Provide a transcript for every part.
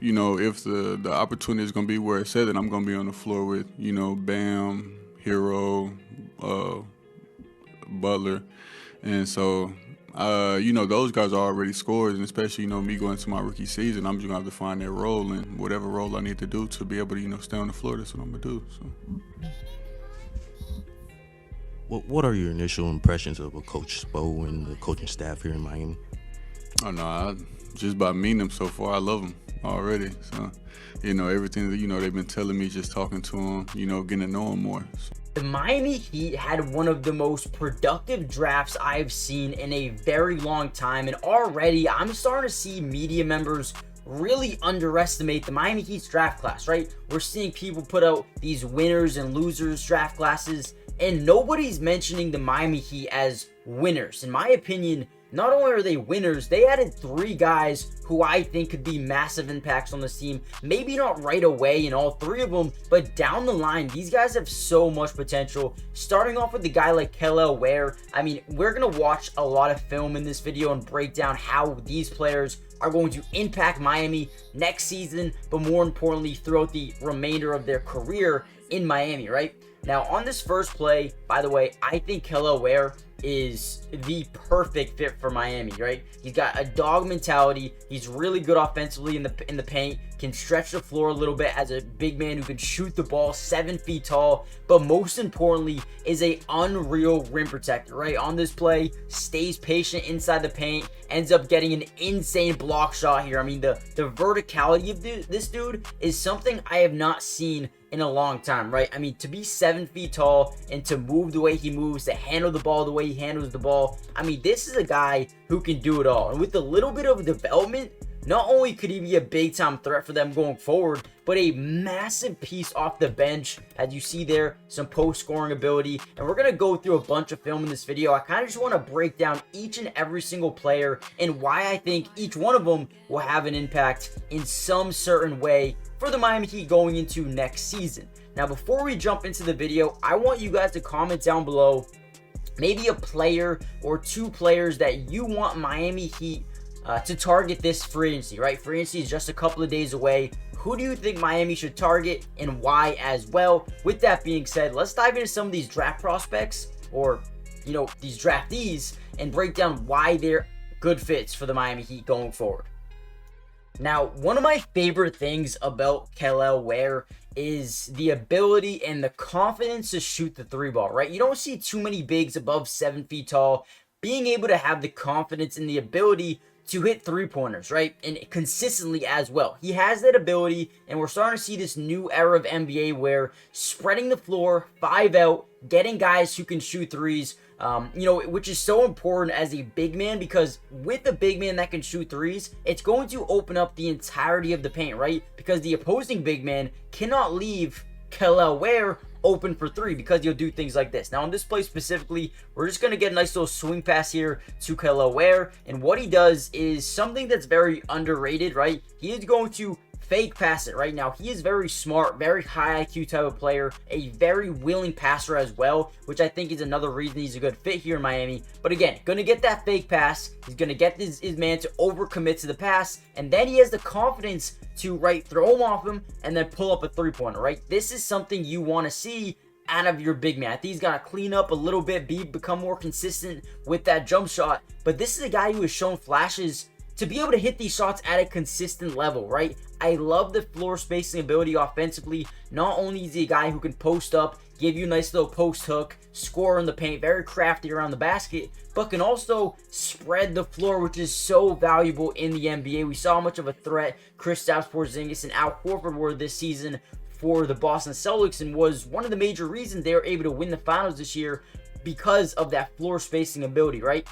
if the opportunity is gonna be where it's at, then I'm gonna be on the floor with Bam, Hero, uh, Butler, and so. Those guys are already scores, and especially, me going into my rookie season, I'm just gonna have to find that role and whatever role I need to do to be able to, stay on the floor. That's what I'm gonna do. So. What are your initial impressions of Coach Spo and the coaching staff here in Miami? Oh no, just by meeting them so far, I love them already. So, everything that they've been telling me, just talking to them, getting to know them more. So. The Miami Heat had one of the most productive drafts I've seen in a very long time, and already I'm starting to see media members really underestimate the Miami Heat's draft class, right? We're seeing people put out these winners and losers draft classes, and nobody's mentioning the Miami Heat as winners. In my opinion, not only are they winners, they added 3 guys who I think could be massive impacts on this team. Maybe not right away in all 3 of them, but down the line, these guys have so much potential. Starting off with a guy like Kel'el Ware. I mean, we're going to watch a lot of film in this video and break down how these players are going to impact Miami next season, but more importantly, throughout the remainder of their career in Miami, right? Now, on this first play, by the way, I think Kel'el Ware is the perfect fit for Miami, right? He's got a dog mentality. He's really good offensively in the paint, can stretch the floor a little bit as a big man who can shoot the ball 7 feet tall, but most importantly is a unreal rim protector, right? On this play, stays patient inside the paint, ends up getting an insane block shot here. I mean, the verticality of this dude is something I have not seen in a long time, right? I mean, to be 7 feet tall and to move the way he moves, to handle the ball the way he handles the ball, I mean, this is a guy who can do it all. And with a little bit of development, not only could he be a big-time threat for them going forward, but a massive piece off the bench. As you see there, some post-scoring ability. And we're going to go through a bunch of film in this video. I kind of just want to break down each and every single player and why I think each one of them will have an impact in some certain way for the Miami Heat going into next season. Now, before we jump into the video, I want you guys to comment down below maybe a player or 2 players that you want Miami Heat to target this free agency, right? Free agency is just a couple of days away. Who do you think Miami should target and why as well? With that being said, let's dive into some of these draft prospects or, these draftees and break down why they're good fits for the Miami Heat going forward. Now, one of my favorite things about Kel'el Ware is the ability and the confidence to shoot the 3 ball, right? You don't see too many bigs above 7 feet tall being able to have the confidence and the ability to hit 3-pointers, right? And consistently as well. He has that ability, and we're starting to see this new era of NBA where spreading the floor, 5 out, getting guys who can shoot threes, which is so important as a big man, because with a big man that can shoot threes, it's going to open up the entirety of the paint, right? Because the opposing big man cannot leave Kel'el Ware open for 3 because he'll do things like this. Now, on this play specifically, we're just going to get a nice little swing pass here to Kel'el Ware, and what he does is something that's very underrated, right? He is going to fake pass it. Right now, he is very smart, very high IQ type of player, a very willing passer as well, which I think is another reason he's a good fit here in Miami. But again, gonna get that fake pass. He's gonna get his man to overcommit to the pass, and then he has the confidence to throw him off him and then pull up a 3-pointer, right? This is something you want to see out of your big man. I think he's got to clean up a little bit, become more consistent with that jump shot. But this is a guy who has shown flashes to be able to hit these shots at a consistent level, right? I love the floor spacing ability offensively. Not only is he a guy who can post up, give you a nice little post hook, score in the paint, very crafty around the basket, but can also spread the floor, which is so valuable in the NBA. We saw how much of a threat Kristaps Porzingis and Al Horford were this season for the Boston Celtics, and was one of the major reasons they were able to win the finals this year because of that floor spacing ability, right?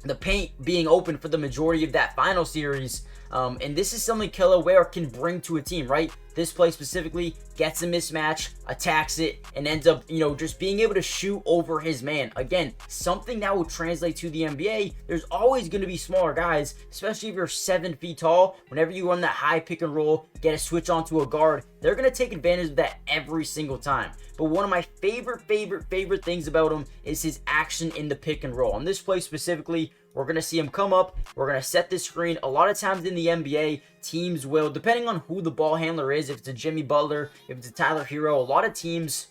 The paint being open for the majority of that final series. And this is something Kel'el Ware can bring to a team, right? This play specifically gets a mismatch, attacks it, and ends up, just being able to shoot over his man. Again, something that will translate to the NBA. There's always going to be smaller guys, especially if you're 7 feet tall. Whenever you run that high pick and roll, get a switch onto a guard, they're going to take advantage of that every single time. But one of my favorite things about him is his action in the pick and roll. On this play specifically, we're going to see him come up. We're going to set this screen. A lot of times in the NBA, teams will, depending on who the ball handler is, if it's a Jimmy Butler, if it's a Tyler Hero, a lot of teams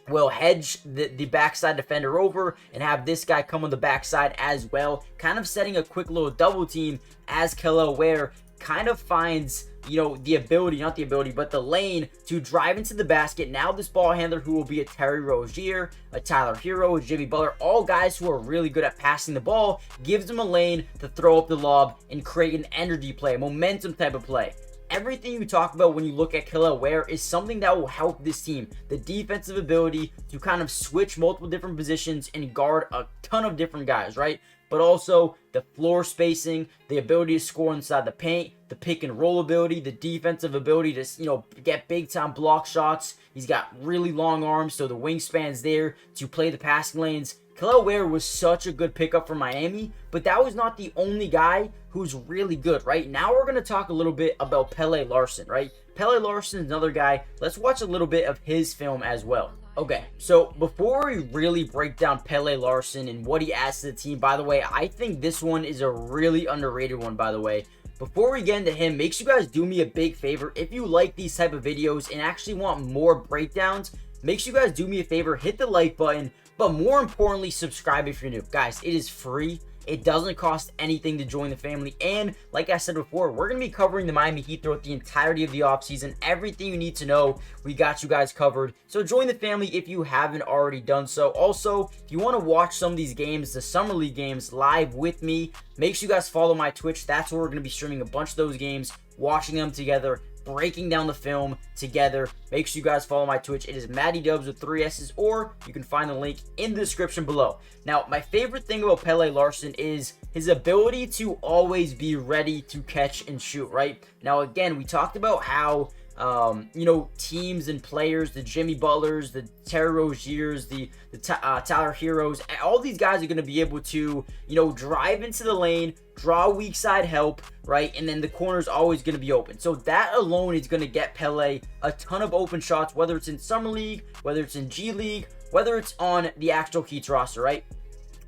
will hedge the backside defender over and have this guy come on the backside as well, kind of setting a quick little double team as Kel'el Ware kind of finds, you know, the ability, not the ability, but the lane to drive into the basket. Now this ball handler, who will be a Terry Rozier, a Tyler Hero, a Jimmy Butler, all guys who are really good at passing the ball, gives them a lane to throw up the lob and create an energy play, a momentum type of play. Everything you talk about when you look at Kel'el Ware is something that will help this team. The defensive ability to kind of switch multiple different positions and guard a ton of different guys, right? But also the floor spacing, the ability to score inside the paint, the pick and roll ability, the defensive ability to, you know, get big time block shots. He's got really long arms, so the wingspan's there to play the passing lanes. Kel'el Ware was such a good pickup for Miami, but that was not the only guy who's really good, right? Now we're going to talk a little bit about Pelle Larsson, right? Pelle Larsson is another guy. Let's watch a little bit of his film as well. Okay, so before we really break down Pelle Larsson and what he adds to the team, by the way, I think this one is a really underrated one, by the way. Before we get into him, make sure you guys do me a big favor. If you like these type of videos and actually want more breakdowns, make sure you guys do me a favor, hit the like button, but more importantly, subscribe if you're new. Guys, it is free. It doesn't cost anything to join the family. And like I said before, we're going to be covering the Miami Heat throughout the entirety of the offseason. Everything you need to know, we got you guys covered. So join the family if you haven't already done so. Also, if you want to watch some of these games, the Summer League games, live with me, make sure you guys follow my Twitch. That's where we're going to be streaming a bunch of those games, watching them together, breaking down the film together. Make sure you guys follow my Twitch. It is Matty Dubs with 3 S's, or you can find the link in the description below. Now, my favorite thing about Pelle Larsson is his ability to always be ready to catch and shoot, right? Now, again, we talked about how you know, teams and players, the Jimmy Butlers, the Terry Roziers, the Tyler Heroes, all these guys are going to be able to, you know, drive into the lane, draw weak side help, right? And then the corner is always going to be open. So that alone is going to get Pelle a ton of open shots, whether it's in Summer League, whether it's in G League, whether it's on the actual Heat's roster, right?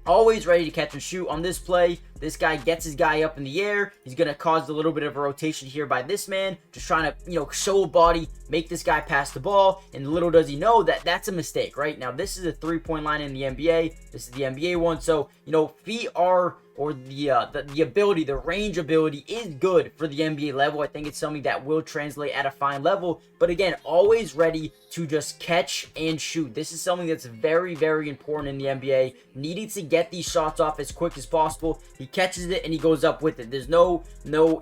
Always ready to catch and shoot. On this play, this guy gets his guy up in the air. He's going to cause a little bit of a rotation here by this man, just trying to, you know, show a body, make this guy pass the ball, and little does he know that that's a mistake, right? Now, this is a three-point line in the NBA. This is the NBA one, so, you know, feet are, or the ability, the range ability is good for the NBA level. I think it's something that will translate at a fine level, but again, always ready to just catch and shoot. This is something that's very, very important in the NBA, needing to get these shots off as quick as possible. He catches it and he goes up with it. There's no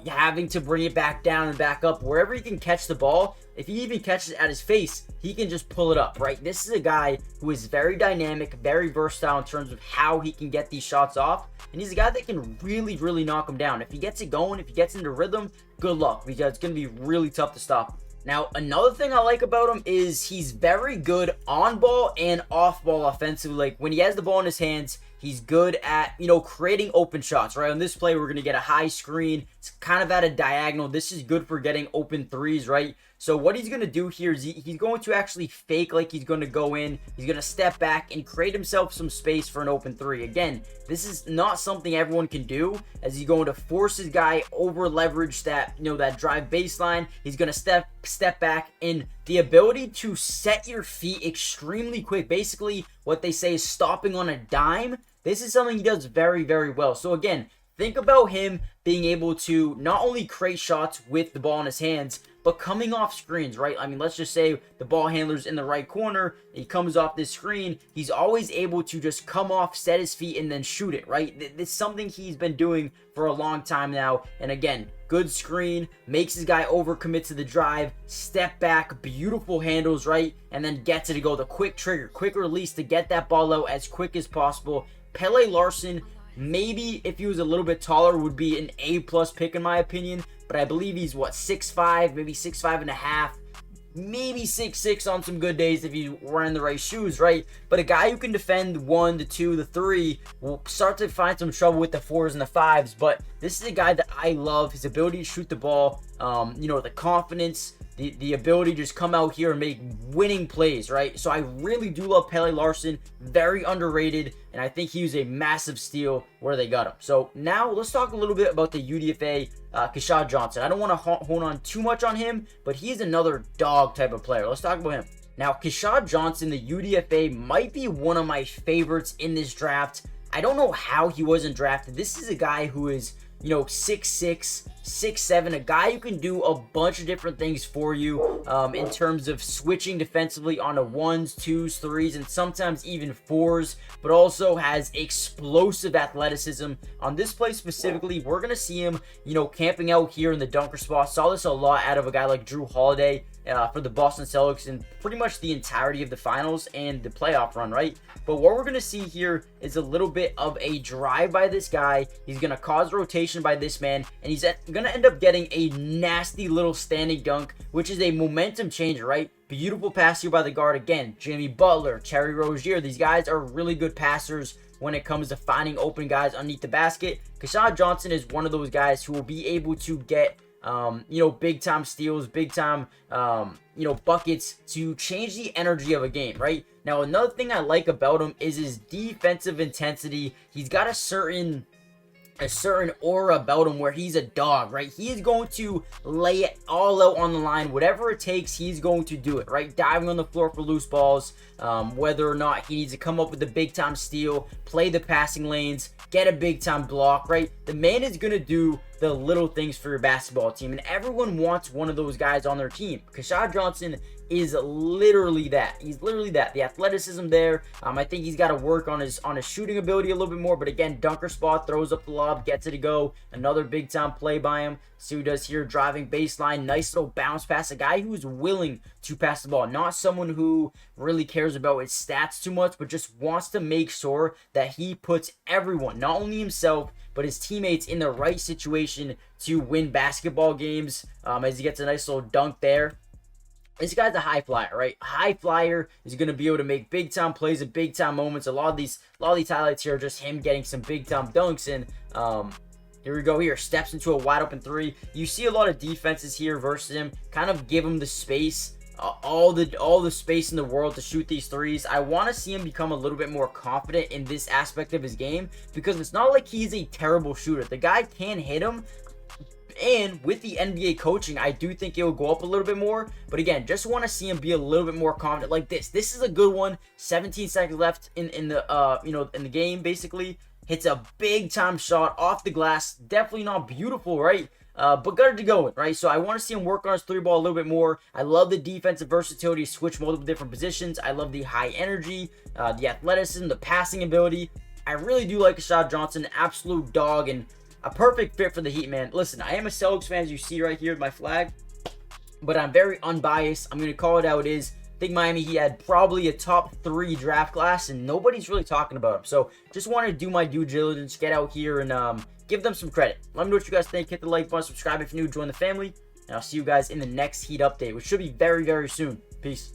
having to bring it back down and back up. Wherever he can catch the ball, if he even catches it at his face, he can just pull it up, right? This is a guy who is very dynamic, very versatile in terms of how he can get these shots off. And he's a guy that can really, really knock him down. If he gets it going, if he gets into rhythm, good luck, because it's going to be really tough to stop him. Now, another thing I like about him is he's very good on ball and off ball offensively. Like, when he has the ball in his hands, he's good at, you know, creating open shots, right? On this play, we're going to get a high screen. It's kind of at a diagonal. This is good for getting open threes, right? So what he's going to do here is he's going to actually fake like he's going to go in. He's going to step back and create himself some space for an open three. Again, this is not something everyone can do, as he's going to force his guy over leverage that, you know, that drive baseline. He's going to step back, and the ability to set your feet extremely quick, basically what they say is stopping on a dime. This is something he does very, very well. So again, think about him being able to not only create shots with the ball in his hands, but coming off screens, right? I mean, let's just say the ball handler's in the right corner, he comes off this screen, he's always able to just come off, set his feet, and then shoot it, right? This is something he's been doing for a long time now. And again, good screen, makes his guy overcommit to the drive, step back, beautiful handles, right? And then gets it to go. The quick trigger, quick release to get that ball out as quick as possible. Pelle Larsson, maybe if he was a little bit taller, would be an A+ pick in my opinion, but I believe he's, what, 6'5", maybe 6'5 and a half. maybe 6'6" on some good days if he's wearing the right shoes, right? But a guy who can defend 1, the 2, the 3 will start to find some trouble with the 4s and the 5s. But this is a guy that I love. His ability to shoot the ball, the confidence, the ability to just come out here and make winning plays, right? So I really do love Pelle Larsson. Very underrated, and I think he was a massive steal where they got him. So now let's talk a little bit about the UDFA Keshad Johnson. I don't want to hone on too much on him, but he's another dog type of player. Let's talk about him. Now, Keshad Johnson, the UDFA, might be one of my favorites in this draft. I don't know how he wasn't drafted. This is a guy who is 6'6", 6'7", a guy who can do a bunch of different things for you in terms of switching defensively on a 1s, 2s, 3s, and sometimes even 4s, but also has explosive athleticism. On this play specifically, we're going to see him, camping out here in the dunker spot. Saw this a lot out of a guy like Drew Holiday for the Boston Celtics in pretty much the entirety of the finals and the playoff run, right? But what we're going to see here is a little bit of a drive by this guy. He's going to cause rotation by this man, and he's going to end up getting a nasty little standing dunk, which is a momentum changer, right? Beautiful pass here by the guard. Again, Jimmy Butler, Terry Rozier, these guys are really good passers when it comes to finding open guys underneath the basket. Keshad Johnson is one of those guys who will be able to get big time steals, big time, buckets to change the energy of a game, right? Now, another thing I like about him is his defensive intensity. He's got a certain aura about him where he's a dog, right? He is going to lay it all out on the line. Whatever it takes, he's going to do it, right? Diving on the floor for loose balls, whether or not he needs to come up with a big-time steal, play the passing lanes, get a big-time block, right? The man is going to do the little things for your basketball team, and everyone wants one of those guys on their team. Keshad Johnson is literally that. He's literally that. The athleticism there. I think he's got to work on his shooting ability a little bit more. But again, dunker spot, throws up the lob, gets it to go. Another big time play by him. See what he does here, driving baseline, nice little bounce pass. A guy who's willing to pass the ball, not someone who really cares about his stats too much, but just wants to make sure that he puts everyone, not only himself, but his teammates in the right situation to win basketball games. As he gets a nice little dunk there. This guy's a high flyer, right? High flyer is going to be able to make big time plays at big time moments. A lot of these highlights here are just him getting some big time dunks. And here we go. Here steps into a wide open 3. You see a lot of defenses here versus him. Kind of give him the space, all the space in the world to shoot these 3s. I want to see him become a little bit more confident in this aspect of his game, because it's not like he's a terrible shooter. The guy can hit him. And with the NBA coaching, I do think it will go up a little bit more. But again, just want to see him be a little bit more confident like this. This is a good one. 17 seconds left in the game, basically. Hits a big time shot off the glass. Definitely not beautiful, right? But got it to go with, right? So I want to see him work on his 3-ball a little bit more. I love the defensive versatility, switch multiple different positions. I love the high energy, the athleticism, the passing ability. I really do like Keshad Johnson, absolute dog, and a perfect fit for the Heat, man. Listen, I am a Celtics fan, as you see right here with my flag, but I'm very unbiased. I'm going to call it how it is. I think Miami Heat had probably a top 3 draft class, and nobody's really talking about them. So just wanted to do my due diligence, get out here, and give them some credit. Let me know what you guys think. Hit the like button, subscribe if you're new, join the family, and I'll see you guys in the next Heat update, which should be very, very soon. Peace.